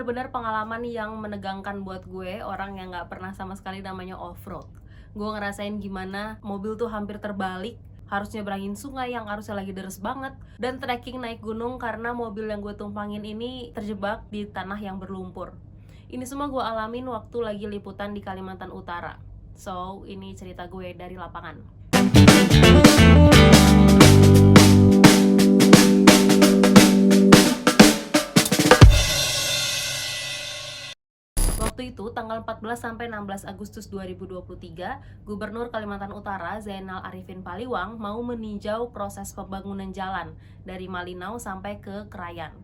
bener-bener pengalaman yang menegangkan buat gue, orang yang nggak pernah sama sekali namanya off-road. Gue ngerasain gimana mobil tuh hampir terbalik, harus nyebrangin sungai yang arusnya lagi deres banget, dan trekking naik gunung karena mobil yang gue tumpangin ini terjebak di tanah yang berlumpur. Ini semua gue alamin waktu lagi liputan di Kalimantan Utara. So, ini cerita gue dari lapangan. Waktu itu tanggal 14 sampai 16 Agustus 2023, Gubernur Kalimantan Utara Zainal Arifin Paliwang mau meninjau proses pembangunan jalan dari Malinau sampai ke Krayan.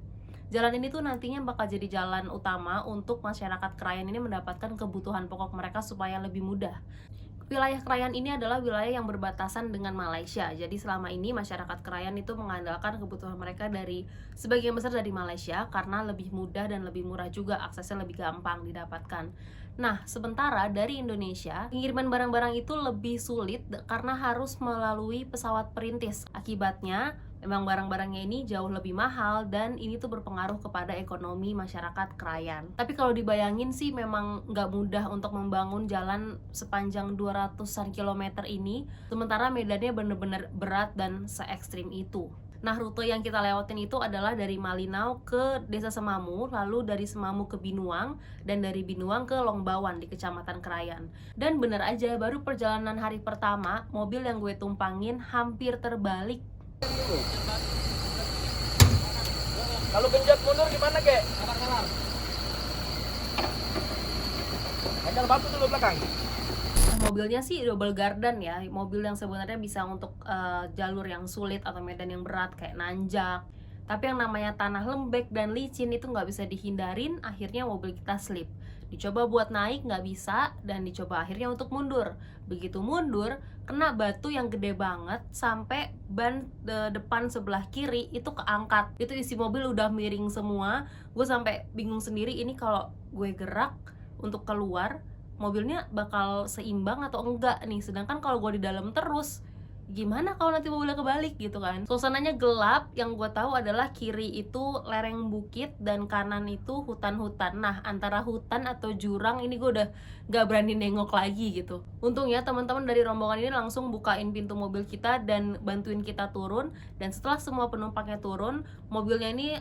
Jalan ini tuh nantinya bakal jadi jalan utama untuk masyarakat Krayan ini mendapatkan kebutuhan pokok mereka supaya lebih mudah. Wilayah Krayan ini adalah wilayah yang berbatasan dengan Malaysia. Jadi selama ini masyarakat Krayan itu mengandalkan kebutuhan mereka dari sebagian besar dari Malaysia karena lebih mudah dan lebih murah juga, aksesnya lebih gampang didapatkan. Nah, sementara dari Indonesia, pengiriman barang-barang itu lebih sulit karena harus melalui pesawat perintis. Akibatnya, memang barang-barangnya ini jauh lebih mahal dan ini tuh berpengaruh kepada ekonomi masyarakat Krayan. Tapi kalau dibayangin sih memang nggak mudah untuk membangun jalan sepanjang 200-an kilometer ini, sementara medannya bener-bener berat dan se-ekstrim itu. Nah, rute yang kita lewatin itu adalah dari Malinau ke Desa Semamu, lalu dari Semamu ke Binuang, dan dari Binuang ke Longbawan di Kecamatan Krayan. Dan bener aja, baru perjalanan hari pertama, mobil yang gue tumpangin hampir terbalik. Kalau genjot mundur gimana, Kek? Kalang-kalang. Angkat batu dulu belakang. Mobilnya sih double gardan ya, mobil yang sebenarnya bisa untuk jalur yang sulit atau medan yang berat kayak nanjak. Tapi yang namanya tanah lembek dan licin itu nggak bisa dihindarin, akhirnya mobil kita slip. Dicoba buat naik nggak bisa, dan dicoba akhirnya untuk mundur. Begitu mundur, kena batu yang gede banget sampai ban depan sebelah kiri itu keangkat. Itu isi mobil udah miring semua. Gue sampai bingung sendiri, ini kalau gue gerak untuk keluar, mobilnya bakal seimbang atau enggak nih. Sedangkan kalau gue di dalam terus, gimana kalau nanti mobilnya kebalik gitu kan. Suasananya gelap, yang gue tahu adalah kiri itu lereng bukit dan kanan itu hutan-hutan. Nah, antara hutan atau jurang ini gue udah gak berani nengok lagi gitu. Untungnya teman-teman dari rombongan ini langsung bukain pintu mobil kita dan bantuin kita turun. Dan setelah semua penumpangnya turun, mobilnya ini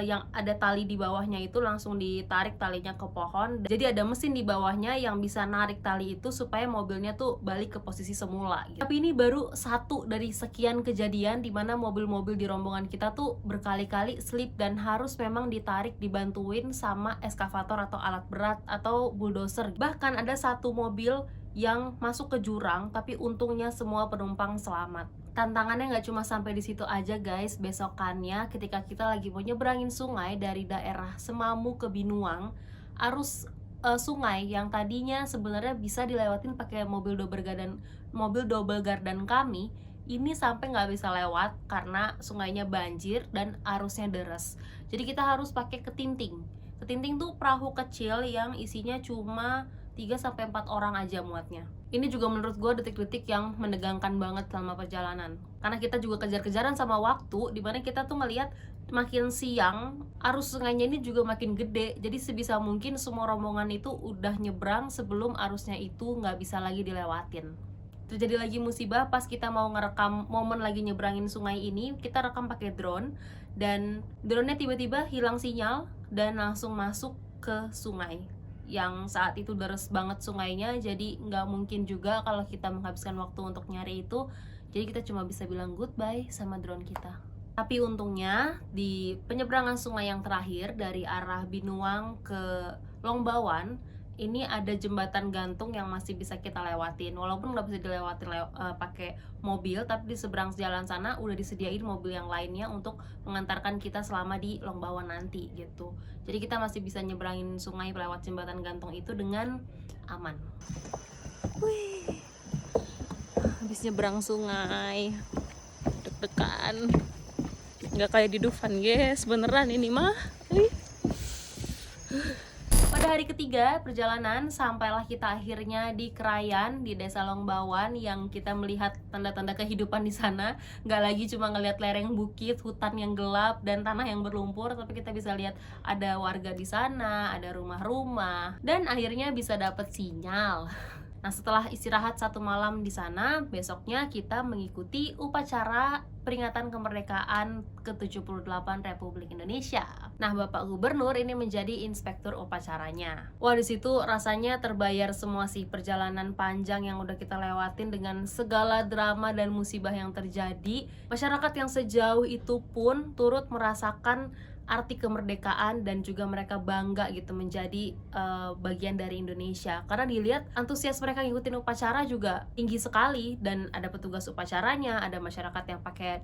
yang ada tali di bawahnya itu langsung ditarik talinya ke pohon. Jadi ada mesin di bawahnya yang bisa narik tali itu supaya mobilnya tuh balik ke posisi semula gitu. Tapi ini baru satu dari sekian kejadian di mana mobil-mobil di rombongan kita tuh berkali-kali slip dan harus memang ditarik, dibantuin sama eskavator atau alat berat atau bulldozer. Bahkan ada satu mobil yang masuk ke jurang, tapi untungnya semua penumpang selamat. Tantangannya nggak cuma sampai di situ aja guys. Besokannya ketika kita lagi mau nyebrangin sungai dari daerah Semamu ke Binuang, arus sungai yang tadinya sebenarnya bisa dilewatin pakai mobil double gardan kami, ini sampai nggak bisa lewat karena sungainya banjir dan arusnya deras. Jadi kita harus pakai ketinting. Ketinting tuh perahu kecil yang isinya cuma 3-4 orang aja muatnya. Ini juga menurut gue detik-detik yang menegangkan banget selama perjalanan. Karena kita juga kejar-kejaran sama waktu, dimana kita tuh ngelihat makin siang arus sungainya ini juga makin gede. Jadi sebisa mungkin semua rombongan itu udah nyebrang sebelum arusnya itu nggak bisa lagi dilewatin. Terjadi lagi musibah pas kita mau ngerekam momen lagi nyebrangin sungai ini. Kita rekam pakai drone, dan drone-nya tiba-tiba hilang sinyal dan langsung masuk ke sungai yang saat itu deres banget sungainya. Jadi nggak mungkin juga kalau kita menghabiskan waktu untuk nyari itu. Jadi kita cuma bisa bilang goodbye sama drone kita. Tapi untungnya di penyeberangan sungai yang terakhir dari arah Binuang ke Longbawan, ini ada jembatan gantung yang masih bisa kita lewatin. Walaupun nggak bisa dilewatin pakai mobil, tapi di seberang jalan sana udah disediain mobil yang lainnya untuk mengantarkan kita selama di Longbawan nanti gitu. Jadi kita masih bisa nyebrangin sungai lewat jembatan gantung itu dengan aman. Wih, habis nyebrang sungai, deg-degan. Nggak kayak di Dufan guys, beneran ini mah. Pada hari ketiga perjalanan, sampailah kita akhirnya di Krayan, di Desa Longbawan, yang kita melihat tanda-tanda kehidupan di sana. Nggak lagi cuma ngelihat lereng bukit, hutan yang gelap, dan tanah yang berlumpur, tapi kita bisa lihat ada warga di sana, ada rumah-rumah, dan akhirnya bisa dapat sinyal. Nah, setelah istirahat 1 malam di sana, besoknya kita mengikuti upacara peringatan kemerdekaan ke-78 Republik Indonesia. Nah, Bapak Gubernur ini menjadi inspektur upacaranya. Wah, di situ rasanya terbayar semua sih perjalanan panjang yang udah kita lewatin dengan segala drama dan musibah yang terjadi. Masyarakat yang sejauh itu pun turut merasakan arti kemerdekaan dan juga mereka bangga gitu menjadi bagian dari Indonesia, karena dilihat antusias mereka ngikutin upacara juga tinggi sekali, dan ada petugas upacaranya, ada masyarakat yang pakai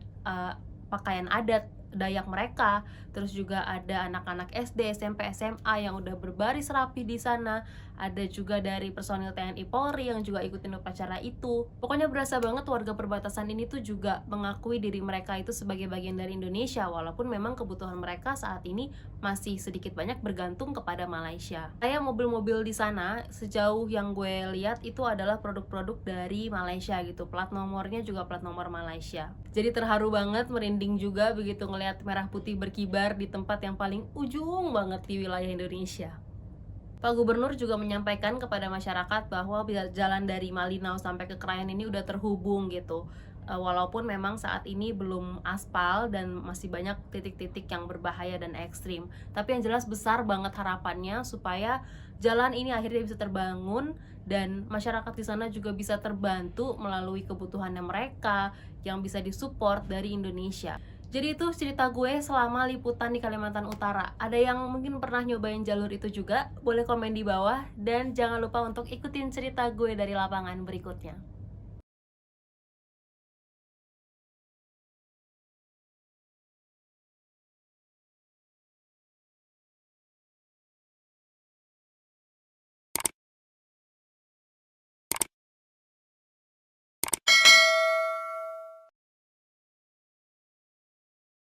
pakaian adat Dayak mereka, terus juga ada anak-anak SD, SMP, SMA yang udah berbaris rapi di sana, ada juga dari personil TNI Polri yang juga ikutin upacara itu. Pokoknya berasa banget warga perbatasan ini tuh juga mengakui diri mereka itu sebagai bagian dari Indonesia, walaupun memang kebutuhan mereka saat ini masih sedikit banyak bergantung kepada Malaysia. Kayak mobil-mobil di sana, sejauh yang gue lihat itu adalah produk-produk dari Malaysia gitu, plat nomornya juga plat nomor Malaysia. Jadi terharu banget, merinding juga begitu ngelihat merah putih berkibar di tempat yang paling ujung banget di wilayah Indonesia. Pak Gubernur juga menyampaikan kepada masyarakat bahwa jalan dari Malinau sampai ke Krayan ini udah terhubung gitu. Walaupun memang saat ini belum aspal dan masih banyak titik-titik yang berbahaya dan ekstrim, tapi yang jelas besar banget harapannya supaya jalan ini akhirnya bisa terbangun dan masyarakat di sana juga bisa terbantu melalui kebutuhannya mereka yang bisa disupport dari Indonesia. Jadi itu cerita gue selama liputan di Kalimantan Utara. Ada yang mungkin pernah nyobain jalur itu juga? Boleh komen di bawah, dan jangan lupa untuk ikutin cerita gue dari lapangan berikutnya.